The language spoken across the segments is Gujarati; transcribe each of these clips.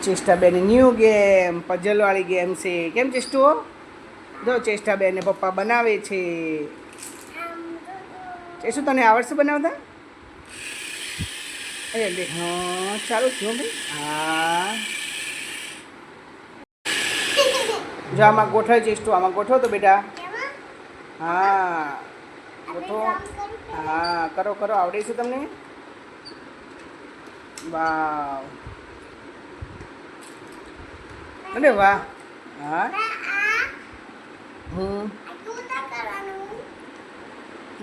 ચેષ્ટાબેન ન્યૂ ગેમ પઝલવાળી ગેમ છે. કેમ ચેષ્ટુઓ? જો ચેષ્ટાબેન પપ્પા બનાવે છે. ચેષ્ટુ તને આવડશે બનાવતા? અરે હા ચાલુ થયું ભાઈ. હા જો આમાં ગોઠવ ચેષ્ટુ, આમાં ગોઠવ તો બેટા. હા ગોઠવો. હા કરો કરો, આવડે છે તમને? વાવ, અરે વાહ. હા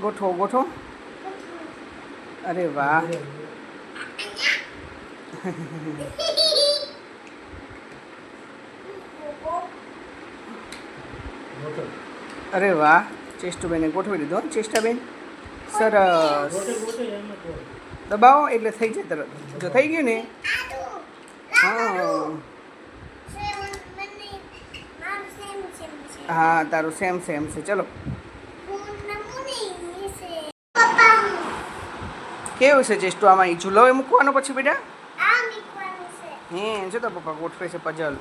ગોઠવો ગોઠવો. અરે વાહ. અરે વાહ, ચેષ્ટુબેને ગોઠવી દીધો. ચેષ્ટાબેન સરસ. દબાવો એટલે થઈ જાય તરત. જો થઈ ગયું ને. હા હા તારું સેમ સેમ છે. ચલો કેવું છે ચેષ્ટુ? આમાં એ ઝૂલો મૂકવાનો પછી બેટા. હે જો તો પપ્પા ગોઠવે છે પઝલ.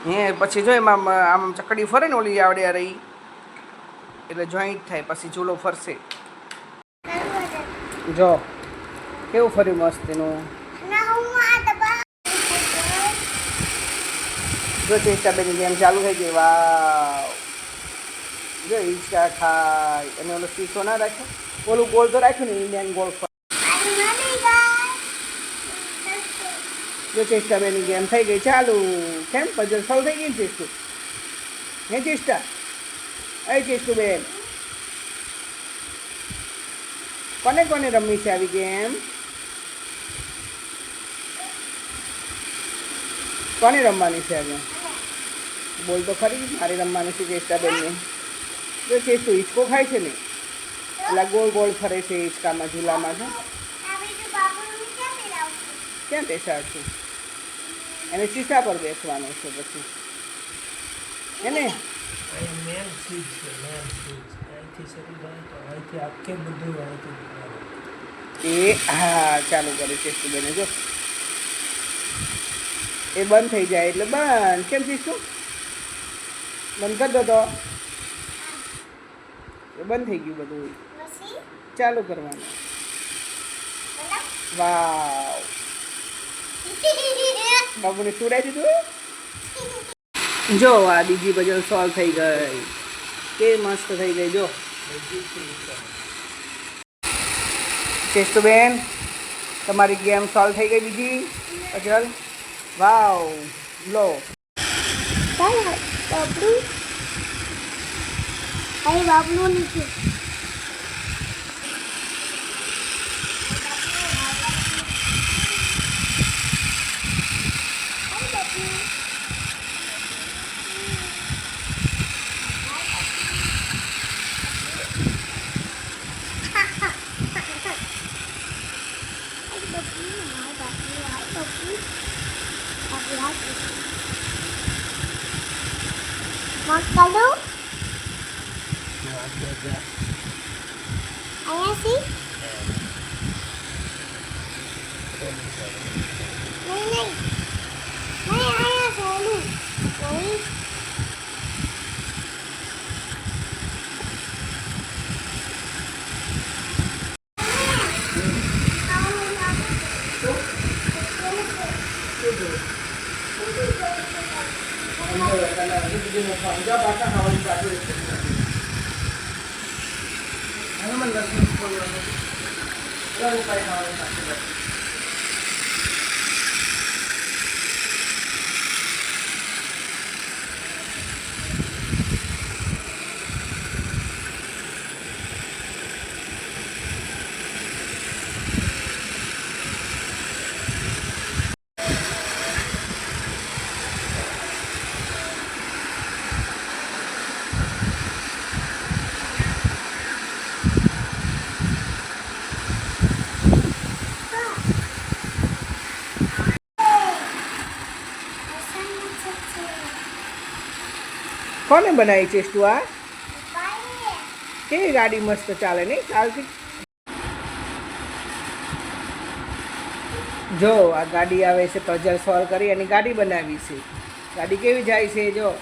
હે પછી જો એમાં આમ ચકડી ફરે ને ઓલી આવડે રહી એટલે જોઈન્ટ થાય, પછી ઝૂલો ફરશે. જો કેવું ફર્યું મસ્ત એનું. જો ચેષ્ટાબેનની ગેમ ચાલુ થઈ ગઈ. વાવ, જો હિંચકા ખાય અને ઓલો શીશો ના રાખ્યો, ઓલું ગોળ તો રાખ્યું ને ઇન્ડિયન ગોળ. જો ચેષ્ટાબેનની ગેમ થઈ ગઈ ચાલુ. કેમ પઝલ સોલ્વ થઈ ગઈ ને ચેષ્ટુ? હે ચેષ્ટા? એ ચેષ્ટુબેન કોને કોને રમવી છે આવી ગેમ? કોને રમવાની છે આજે? બોલ તો ખરી. મારે રમવાની છે ચેષ્ટાબેનને. જો ચેષ્ટુ હિંચકો ખાય છે ને એટલે ગોળ ગોળ ફરે છે હિંચકામાં, ઝૂલામાં. છે ક્યાં બેસાડશું? એને શીશા પર બેસવાનું છે પછી એને. એ હા ચાલુ કરે ચેષ્ટુબેને. જો એ બંધ થઈ જાય એટલે બંધ. કેમ ચીશું? બંધ કરી દો તો. એ બંધ થઈ ગયું બધું. ચાલુ કરવાનું. વાવ, બાબુને સુરાઈ દીધું. જો આ બીજી પઝલ સોલ્વ થઈ ગઈ. કે મસ્ત થઈ ગઈ. જો ચેષ્ટુબેન તમારી ગેમ સોલ્વ થઈ ગઈ બીજી પઝલ. વાવ લો. બાબલું અરે બાબલું નીચે. Makalu? Ayah sih? Nenek. Nenek ayah selalu. Nenek. કોને બનાવી ચેષ્ટુ આ? કેવી ગાડી મસ્ત ચાલે નહીં? ચાલતી જો આ ગાડી આવે છે, પઝલ સોલ્વ કરી અને ગાડી બનાવી છે. ગાડી કેવી જાય છે જો.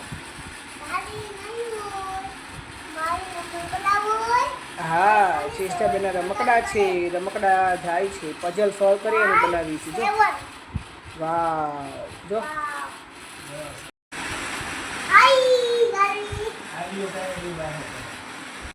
હા, ચેષ્ટાબેનના રમકડા છે, રમકડા જાય છે, પઝલ સોલ્વ કરી અને બનાવી છે જો. વાહ જો. આઈ ગાડી.